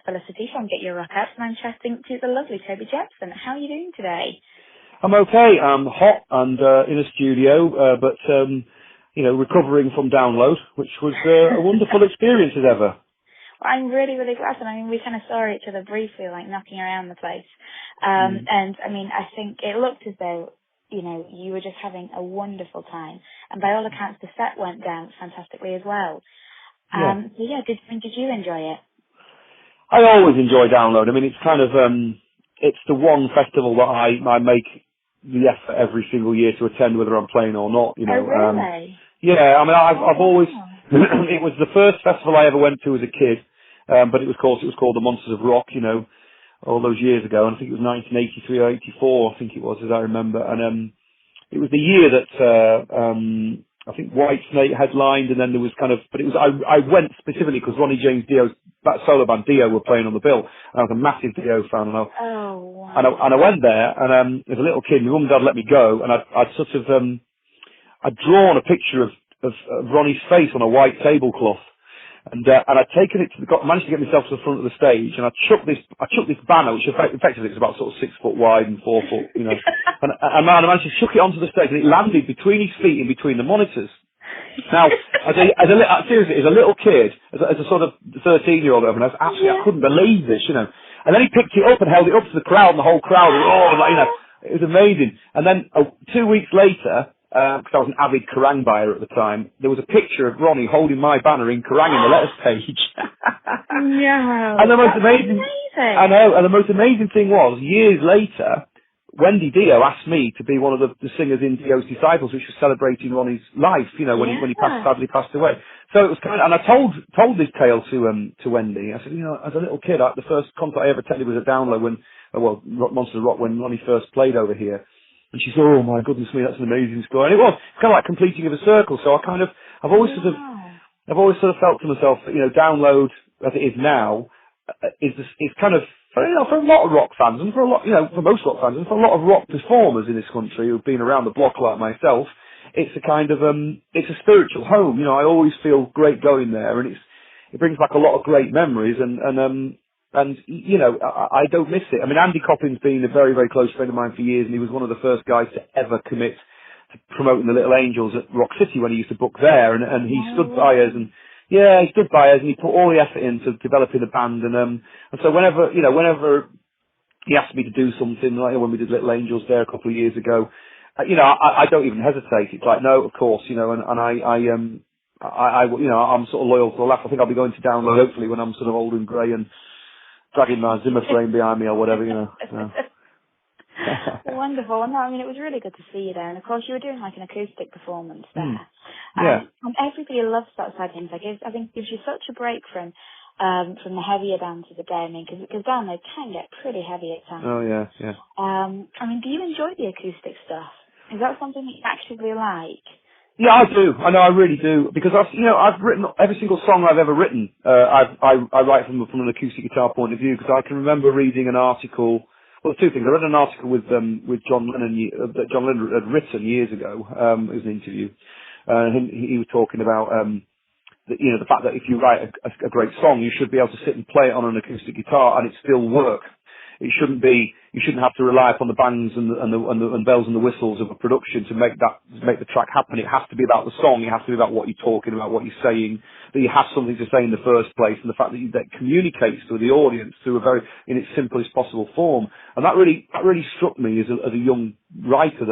Felicity from Get Your Rock Out, and I'm chatting to the lovely Toby Jepson. How are you doing today? I'm okay. I'm hot and in a studio, but recovering from download, which was a wonderful experience as ever. Well, I'm really, really glad. And I mean, we kind of saw each other briefly, like knocking around the place. And I mean, I think it looked as though, you were just having a wonderful time. And by all accounts, the set went down fantastically as well. So yeah, did you enjoy it? I always enjoy download. I mean, it's kind of it's the one festival that I make the effort every single year to attend, whether I'm playing or not. Oh, really? Yeah, I mean, I've always. It was the first festival I ever went to as a kid, but it was called the Monsters of Rock. All those years ago, and I think it was 1983 or 84. I think it was, as I remember, and it was the year that I think Whitesnate headlined, and then there was but it was I went specifically because Ronnie James Dio's that solo band Dio were playing on the bill, and I was a massive Dio fan, and I went there, and as a little kid, my mum and dad let me go, and I'd drawn a picture of Ronnie's face on a white tablecloth. And I'd taken it managed to get myself to the front of the stage, and I chucked this banner, which effectively was about sort of 6 foot wide and 4 foot, and I managed to chuck it onto the stage, and it landed between his feet and between the monitors. Now, seriously, as a little kid, as a sort of 13-year-old, I couldn't believe this, And then he picked it up and held it up to the crowd, and the whole crowd was it was amazing. And then 2 weeks later, because I was an avid Kerrang buyer at the time, there was a picture of Ronnie holding my banner in Kerrang in the letters page. No, and the most amazing, I know, and the most amazing thing was, years later, Wendy Dio asked me to be one of the singers in Dio's Disciples, which was celebrating Ronnie's life, when he sadly passed away. So it was and I told this tale to Wendy. I said, as a little kid, the first concert I ever attended was a download Monsters of Rock, when Ronnie first played over here. And she said, "Oh my goodness me, that's an amazing story." And it was kind of like completing of a circle. So I've always sort of felt to myself that download as it is now is kind of for a lot of rock fans, and for a lot for most rock fans, and for a lot of rock performers in this country who've been around the block like myself, it's a kind of it's a spiritual home. I always feel great going there, and it brings back a lot of great memories, and I don't miss it. I mean, Andy Coppin's been a very, very close friend of mine for years, and he was one of the first guys to ever commit to promoting the Little Angels at Rock City when he used to book there, and he stood by us, and he put all the effort into developing the band, and so whenever he asked me to do something, like when we did Little Angels there a couple of years ago, I don't even hesitate. It's like, no, of course, and I'm sort of loyal to the laugh. I think I'll be going to download hopefully when I'm sort of old and grey and dragging my Zimmer frame behind me or whatever, Wonderful. No, I mean, it was really good to see you there. And of course, you were doing like an acoustic performance there. Yeah. And everybody loves that side of things. I think it gives you such a break from the heavier bands of the day. I mean, because down there can get pretty heavy at times. Oh, yeah. I mean, do you enjoy the acoustic stuff? Is that something that you actively like? Yeah, I do. I know, I really do, because I've written every single song I've ever written. I write from an acoustic guitar point of view, because I can remember reading an article. Well, two things. I read an article with John Lennon that John Lennon had written years ago. It was an interview. He was talking about the fact that if you write a great song, you should be able to sit and play it on an acoustic guitar and it still work. It shouldn't be. You shouldn't have to rely upon the bangs and the bells and the whistles of a production to make the track happen. It has to be about the song. It has to be about what you're talking about, what you're saying. That you have something to say in the first place, and the fact that communicates to the audience through in its simplest possible form. And that really struck me as a young writer.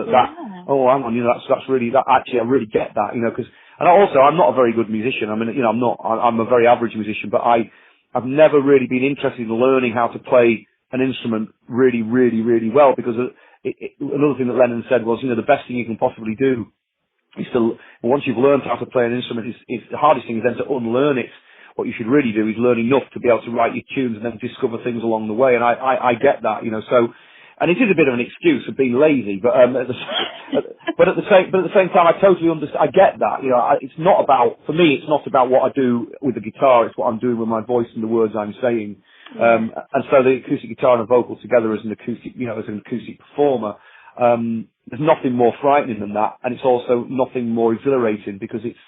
Oh, hang on, that's really that. Actually, I really get that, because. And also, I'm not a very good musician. I mean, I'm a very average musician, but I've never really been interested in learning how to play an instrument really, really, really well, because another thing that Lennon said was, the best thing you can possibly do is once you've learned how to play an instrument, is the hardest thing is then to unlearn it. What you should really do is learn enough to be able to write your tunes and then discover things along the way. And I get that, so, and it is a bit of an excuse of being lazy, but at the same time, I totally understand. I get that, it's not about, for me, it's not about what I do with the guitar. It's what I'm doing with my voice and the words I'm saying. And so the acoustic guitar and the vocal together as an acoustic performer, there's nothing more frightening than that, and it's also nothing more exhilarating, because it's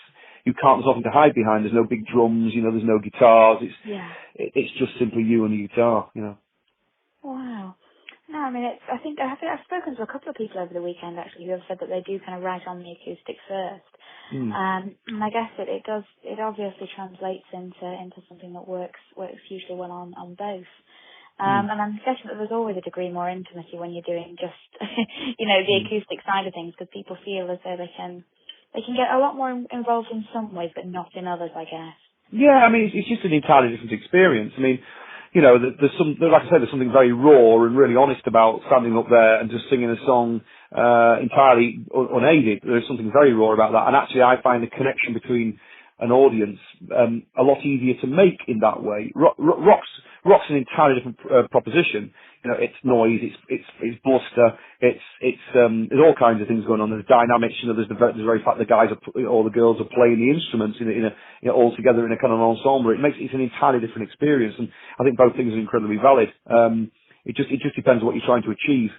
you can't, there's nothing to hide behind. There's no big drums, you know, there's no guitars. Yeah. It's just simply you and the guitar, you know. Wow. No, I mean, I think I've spoken to a couple of people over the weekend actually who have said that they do kind of write on the acoustic first. And I guess it obviously translates into something that works usually well on both. And I'm guessing that there's always a degree more intimacy when you're doing just, you know, the acoustic side of things, because people feel as though they can get a lot more involved in some ways, but not in others, I guess. Yeah, I mean, it's just an entirely different experience. I mean, you know, there's like I said, there's something very raw and really honest about standing up there and just singing a song entirely unaided. There's something very raw about that. And actually, I find the connection between an audience a lot easier to make in that way. Rock's an entirely different proposition. You know, it's noise, it's bluster, there's all kinds of things going on. There's dynamics. You know, there's the very fact the guys or the girls are playing the instruments all together in a kind of ensemble. It's an entirely different experience, and I think both things are incredibly valid. It just depends what you're trying to achieve.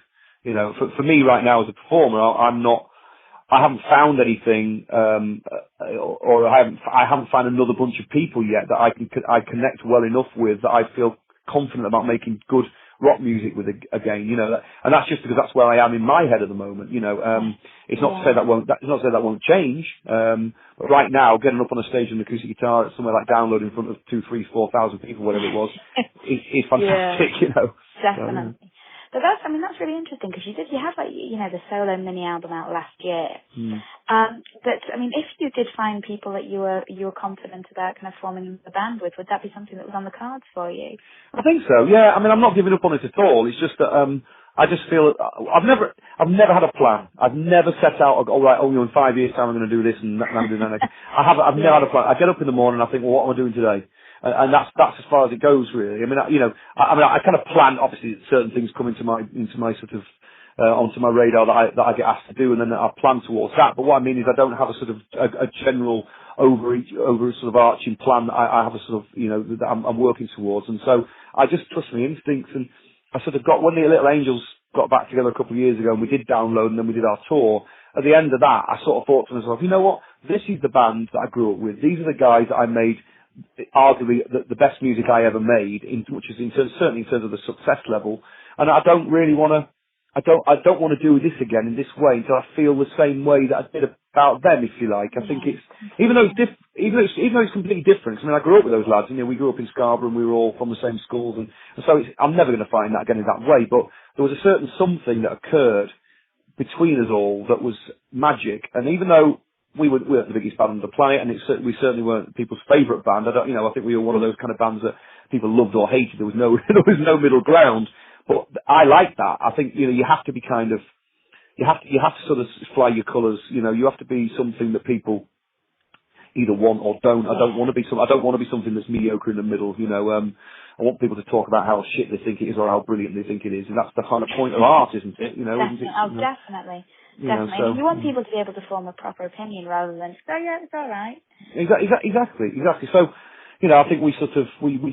You know, for me right now as a performer, I haven't found anything, or I haven't found another bunch of people yet that I connect well enough with that I feel confident about making good rock music with again. You know, and that's just because that's where I am in my head at the moment. You know, it's not to say that won't change. But right now, getting up on a stage with an acoustic guitar at somewhere like Download in front of 2,000, 3,000, 4,000 people, whatever it was, is fantastic. You know, definitely. So, but that's really interesting, because you had the solo mini album out last year. But I mean, if you did find people that you were confident about kind of forming a band with, would that be something that was on the cards for you? I think so. Yeah. I mean, I'm not giving up on it at all. It's just that I just feel I've never had a plan. I've never set out. In 5 years' time I'm going to do this and that, and I'm doing that. I've never had a plan. I get up in the morning and I think, well, what am I doing today? And that's as far as it goes, really. I mean, I kind of plan. Obviously, certain things come into my sort of onto my radar that I get asked to do, and then I plan towards that. But what I mean is, I don't have a sort of a general over sort of arching plan that I have a sort of that I'm working towards. And so I just trust my instincts, and I sort of got when the Little Angels got back together a couple of years ago, and we did Download, and then we did our tour. At the end of that, I sort of thought to myself, you know what? This is the band that I grew up with. These are the guys that I made arguably the best music I ever made, certainly in terms of the success level. And I don't really want to. I don't want to do this again in this way until I feel the same way that I did about them, if you like. I think it's even though it's completely different. I mean, I grew up with those lads. We grew up in Scarborough, and we were all from the same schools, and so I'm never going to find that again in that way. But there was a certain something that occurred between us all that was magic. And even though we weren't the biggest band on the planet, and we certainly weren't people's favourite band. I think we were one of those kind of bands that people loved or hated. There was no middle ground. But I like that. I think you have to be you have to sort of fly your colours. You have to be something that people either want or don't. I don't want to be something that's mediocre in the middle. I want people to talk about how shit they think it is or how brilliant they think it is, and that's the kind of point of art, isn't it? Definitely. Definitely. You want people to be able to form a proper opinion rather than just go, yeah, it's all right. Exactly. So, I think we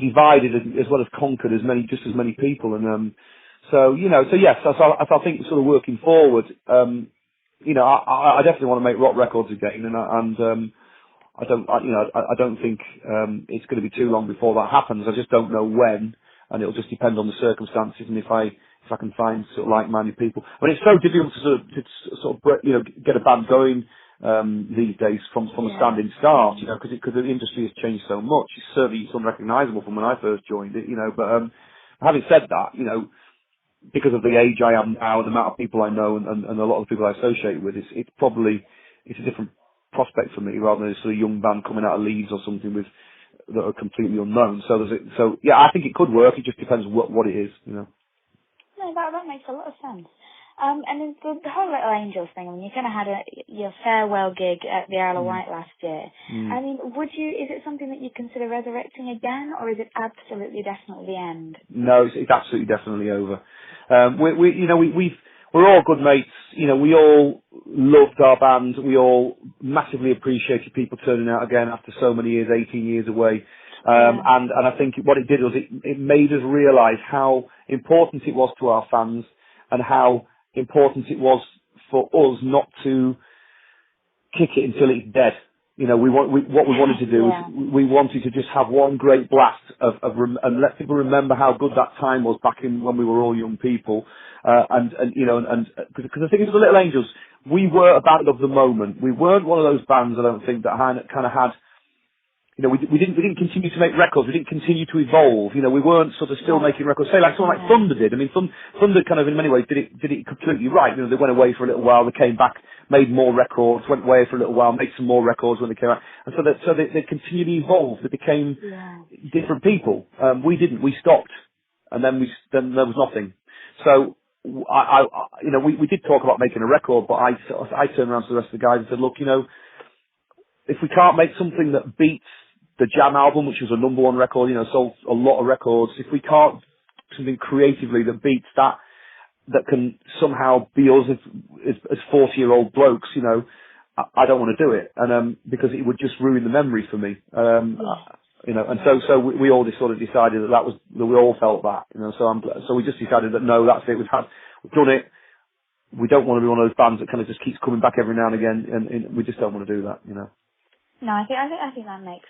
divided as well as conquered as many people, and so yes. So I think sort of working forward, I definitely want to make rock records again, and I don't think it's going to be too long before that happens. I just don't know when, and it'll just depend on the circumstances and if I can find sort of like-minded people. But it's so difficult to get a band going these days from a standing start, because the industry has changed so much. It's unrecognisable from when I first joined it, But having said that, because of the age I am now and the amount of people I know and a lot of the people I associate with, it's a different prospect for me rather than a sort of young band coming out of Leeds or something that are completely unknown. So I think it could work. It just depends what it is, No, that makes a lot of sense. And then the whole Little Angels thing, I mean, you kind of had your farewell gig at the Isle of Wight last year. I mean, is it something that you consider resurrecting again, or is it absolutely definitely the end? No, it's absolutely definitely over. We're all good mates. We all loved our band. We all massively appreciated people turning out again after so many years, 18 years away. And I think what it did was it made us realise how important it was to our fans and how important it was for us not to kick it until it's dead. What we wanted to do is Yeah. we wanted to just have one great blast and let people remember how good that time was back in when we were all young people. Because the thing is, the Little Angels, we were a band of the moment. We weren't one of those bands, I don't think, that kind of had, we didn't continue to make records. We didn't continue to evolve. We weren't sort of still making records. Say like someone like Thunder did. I mean, Thunder kind of in many ways did it completely right. They went away for a little while. They came back, made more records, went away for a little while, made some more records when they came out, and so they continually evolved. They became different people. We didn't. We stopped, and then there was nothing. So we did talk about making a record, but I turned around to the rest of the guys and said, look, if we can't make something that beats the Jam album, which was a #1 record, sold a lot of records, if we can't do something creatively that beats that can somehow be us as 40-year-old blokes, I don't want to do it, and because it would just ruin the memory for me, so we all just sort of decided that we all felt that, so we just decided that no, that's it, we've done it. We don't want to be one of those bands that kind of just keeps coming back every now and again, and we just don't want to do that, No, I think that makes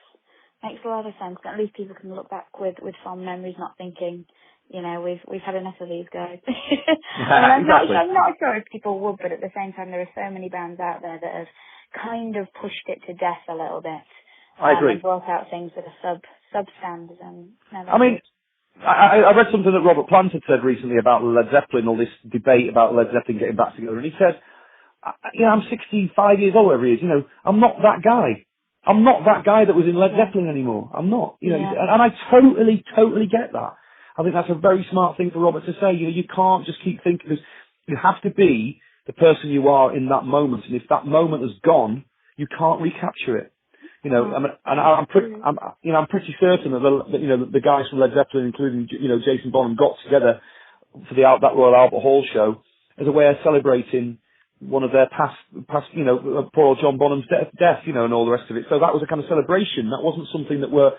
a lot of sense. At least people can look back with fond memories, not thinking, we've had enough of these guys. Exactly. I'm not sure if people would, but at the same time, there are so many bands out there that have kind of pushed it to death a little bit. I agree. And brought out things that are substandard. I read something that Robert Plant had said recently about Led Zeppelin, all this debate about Led Zeppelin getting back together, and he said, I'm 65 years old, whatever he is, I'm not that guy. I'm not that guy that was in Led Zeppelin anymore. I'm not, and I totally get that. I think that's a very smart thing for Robert to say. You can't just keep thinking, because you have to be the person you are in that moment, and if that moment has gone, you can't recapture it. I'm pretty certain that the guys from Led Zeppelin, including Jason Bonham, got together for that Royal Albert Hall show as a way of celebrating one of their past, poor old John Bonham's death, and all the rest of it. So that was a kind of celebration. That wasn't something that was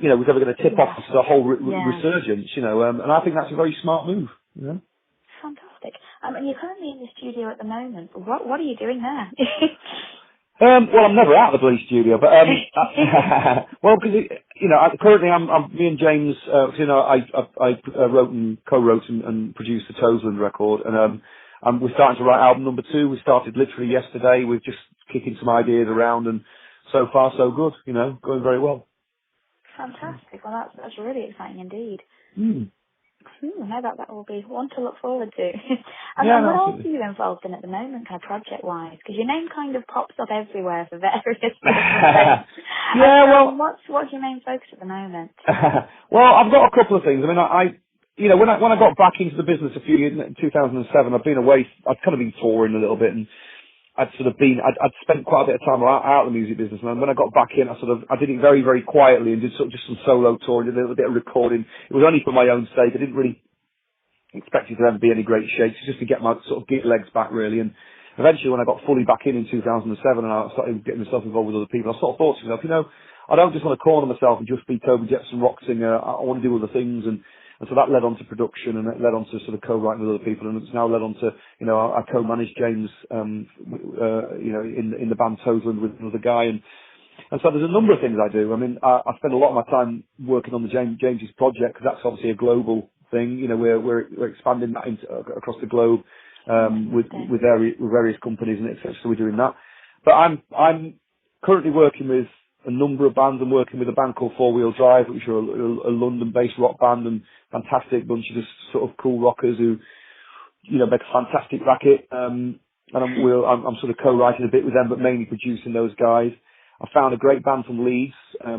ever going to tip off the whole resurgence, and I think that's a very smart move. Fantastic. And you're currently in the studio at the moment. What are you doing there? Well, I'm never out of the bloody studio, but well, because currently me and James, I wrote and co-wrote and produced the Toseland record, and we're starting to write album number 2. We started literally yesterday. We're just kicking some ideas around, and so far so good. Going very well. Fantastic. Well, that's really exciting indeed. No, that will be one to look forward to. And what else are you involved in at the moment, kind of project-wise? Because your name kind of pops up everywhere for various different things. What's your main focus at the moment? Well, I've got a couple of things. I mean, when I got back into the business a few years in 2007, I've been away. I'd kind of been touring a little bit, and I'd spent quite a bit of time out of the music business, and when I got back in, I did it very, very quietly and did sort of just some solo touring, did a little bit of recording. It was only for my own sake. I didn't really expect it to ever be any great shakes, just to get my sort of gig legs back, really. And eventually, when I got fully back in 2007, and I started getting myself involved with other people, I sort of thought to myself, I don't just want to corner myself and just be Toby Jepson rock singer. I want to do other things, and so that led on to production, and it led on to sort of co-writing with other people, and it's now led on to, I co-managed James, in the band Toseland with another guy, and so there's a number of things I do. I mean, I spend a lot of my time working on the James's project, because that's obviously a global thing. We're expanding that across the globe, with various companies and etc. So we're doing that. But I'm currently working with a number of bands. I'm working with a band called 4 Wheel Drive, which are a London-based rock band, and fantastic bunch of just sort of cool rockers who, make a fantastic racket. And I'm sort of co-writing a bit with them, but mainly producing those guys. I found a great band from Leeds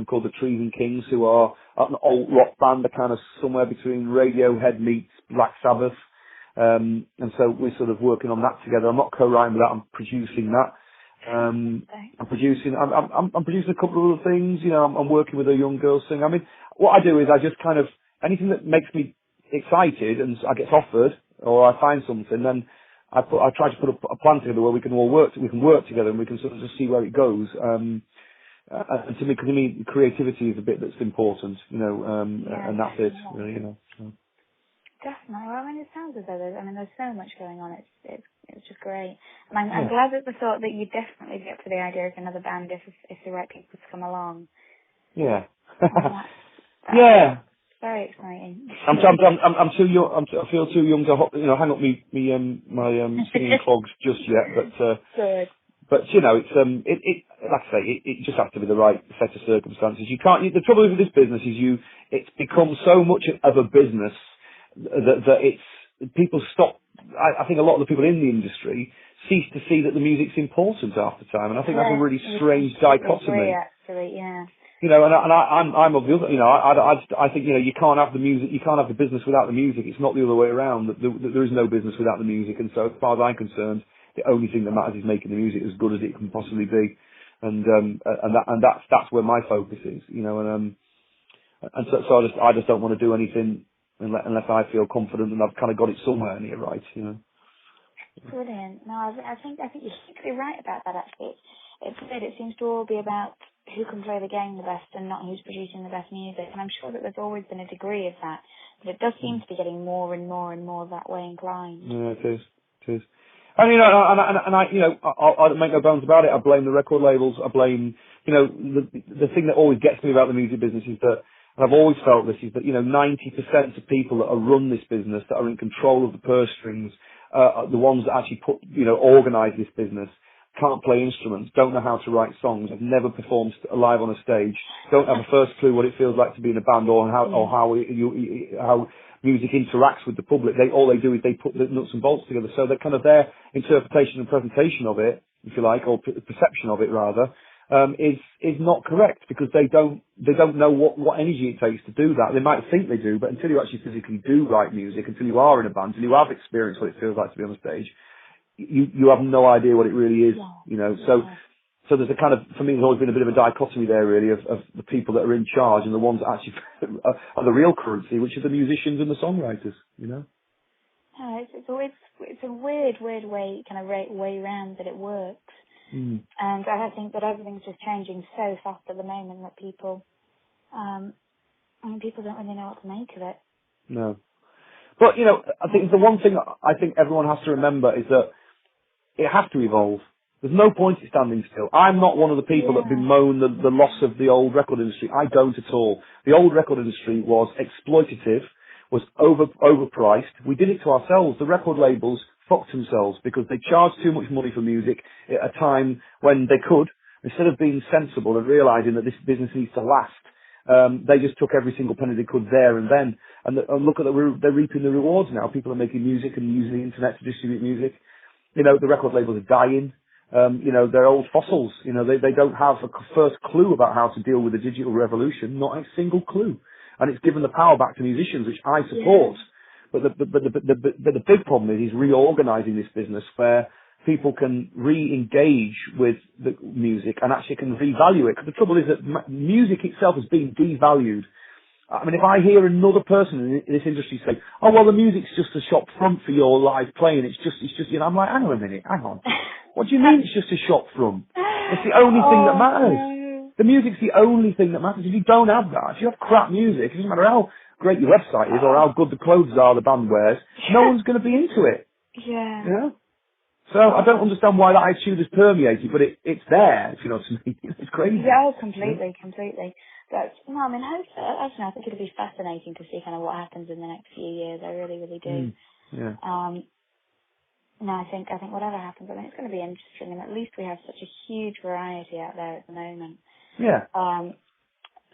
called the Trees and Kings, who are an alt rock band, they're kind of somewhere between Radiohead meets Black Sabbath. And so we're sort of working on that together. I'm not co-writing with that, I'm producing that. I'm producing a couple of other things. I'm working with a young girl singer. I mean, what I do is I just kind of, anything that makes me excited and I get offered, or I find something, then I try to put a plan together where we can work together, and we can sort of just see where it goes. And to me, creativity is a bit that's important, and that's it, really, So. Definitely. Well, I mean, it sounds as though there's so much going on. It's it's just great. And I'm glad at the thought that you'd definitely be up for the idea of another band if the right people to come along. Yeah. That's Yeah. very exciting. I'm too young. I feel too young to hang up my singing clogs just yet. But Good. But it's like I say, it just has to be the right set of circumstances. You can't. The trouble with this business is it's become so much of a business that it's people stop. I think a lot of the people in the industry cease to see that the music's important half the time, and I think that's a really strange dichotomy. Actually, yeah. And I'm of the other. I think you can't have the music, you can't have the business without the music. It's not the other way around. There is no business without the music, and so as far as I'm concerned, the only thing that matters is making the music as good as it can possibly be, and that's where my focus is. So I just don't want to do anything unless I feel confident and I've kind of got it somewhere near right. Brilliant. No, I think you're exactly right about that. Actually, it's good. It seems to all be about who can play the game the best and not who's producing the best music. And I'm sure that there's always been a degree of that, but it does seem to be getting more and more and more that way inclined. Yeah, it is. It is. And I make no bones about it. I blame the record labels. I blame, the thing that always gets me about the music business is that, and I've always felt this, is that 90% of people that run this business, that are in control of the purse strings, the ones that actually organise this business, can't play instruments, don't know how to write songs, have never performed live on a stage, don't have a first clue what it feels like to be in a band or how music interacts with the public. All they do is they put the nuts and bolts together. So they're kind of their interpretation and presentation of it, if you like, or perception of it rather, is not correct because they don't know what energy it takes to do that. They might think they do, but until you actually physically do write music, until you are in a band, until you have experienced what it feels like to be on a stage, you have no idea what it really is, So there's a kind of, for me, there's always been a bit of a dichotomy there, really, of the people that are in charge and the ones that actually are the real currency, which are the musicians and the songwriters, Yeah, it's a weird way, kind of way round that it works. And I think that everything's just changing so fast at the moment that people don't really know what to make of it. No. But, I think the one thing I think everyone has to remember is that it has to evolve. There's no point in standing still. I'm not one of the people that bemoan the loss of the old record industry. I don't at all. The old record industry was exploitative, was overpriced. We did it to ourselves. The record labels fucked themselves because they charged too much money for music at a time when they could. Instead of being sensible and realising that this business needs to last, they just took every single penny they could there and then. And look at they're reaping the rewards now. People are making music and using the internet to distribute music. The record labels are dying. They're old fossils. They don't have a first clue about how to deal with the digital revolution, not a single clue. And it's given the power back to musicians, which I support. But the big problem is reorganising this business where people can re-engage with the music and actually can revalue it. Because the trouble is that music itself has been devalued. I mean, if I hear another person in this industry say, "Oh, well, the music's just a shop front for your live playing," it's just, I'm like, hang on a minute, hang on. What do you mean it's just a shop front? It's the only thing that matters. No. The music's the only thing that matters. If you don't have that, if you have crap music, it doesn't matter how great your website is or how good the clothes are the band wears, no one's going to be into it. Yeah. So I don't understand why that attitude is permeated, but it's there, if you know what I mean. It's crazy. Yeah, completely. But, I think it'll be fascinating to see kind of what happens in the next few years. I really, really do. Yeah. I think whatever happens, it's going to be interesting, and at least we have such a huge variety out there at the moment. Yeah.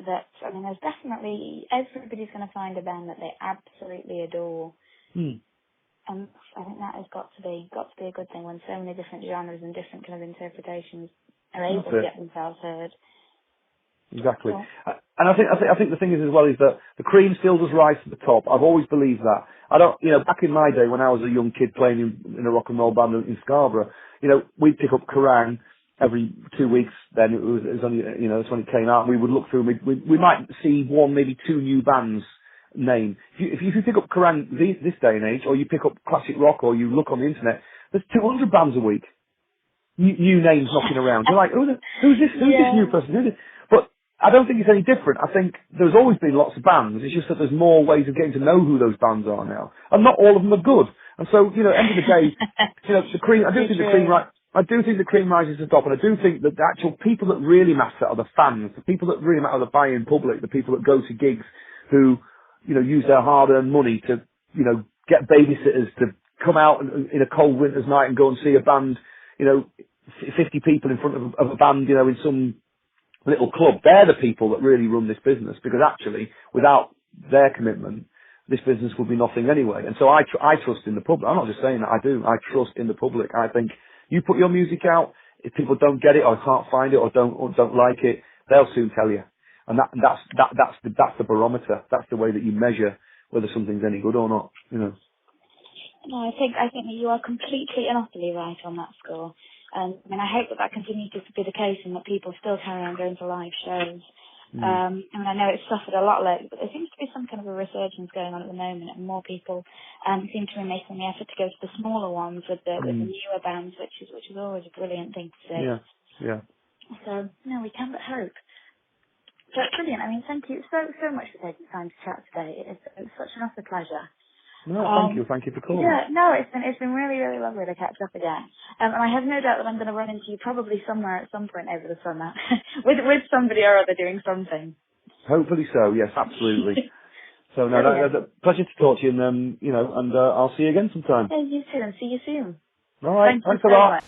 There's definitely, everybody's going to find a band that they absolutely adore. And I think that has got to be a good thing when so many different genres and different kind of interpretations are able to get themselves heard. Exactly. Yeah. And I think the thing is as well is that the cream still does rise to the top. I've always believed that. I don't, back in my day when I was a young kid playing in a rock and roll band in Scarborough, we'd pick up Kerrang every 2 weeks. Then it was only, that's when it came out. And we would look through and we might see one, maybe two new bands name. If you pick up Kerrang this day and age, or you pick up classic rock, or you look on the internet, there's 200 bands a week. New names knocking around. You're like, who's this new person? Who's this? But I don't think it's any different. I think there's always been lots of bands. It's just that there's more ways of getting to know who those bands are now. And not all of them are good. And so, you know, end of the day, you know, the cream, I do think the cream rises to the top, and I do think that the actual people that really matter are the fans, the people that really matter are the buy-in public, the people that go to gigs who, you know, use their hard-earned money to, you know, get babysitters to come out in a cold winter's night and go and see a band, you know, 50 people in front of a band, you know, in some little club. They're the people that really run this business, because actually, without their commitment, this business would be nothing anyway. And so I trust in the public. I'm not just saying that, I do. I trust in the public. I think you put your music out, if people don't get it or can't find it or don't like it, they'll soon tell you. And that's the barometer. That's the way that you measure whether something's any good or not, you know. No, I think that you are completely and utterly right on that score. I mean, I hope that continues to be the case and that people still carry on going to live shows. I mean, I know it's suffered a lot lately, but there seems to be some kind of a resurgence going on at the moment, and more people seem to be making the effort to go to the smaller ones with the newer bands, which is always a brilliant thing to see. Yeah. So, no, we can but hope. But brilliant. I mean, thank you so much for taking the time to chat today. It's such an utter pleasure. No, thank you for calling. Yeah, no, it's been really, really lovely to catch up again. And I have no doubt that I'm going to run into you probably somewhere at some point over the summer with somebody or other doing something. Hopefully so. Yes, absolutely. So no, that's a pleasure to talk to you, and you know, and I'll see you again sometime. Yeah, you too, and see you soon. All right, thanks a lot.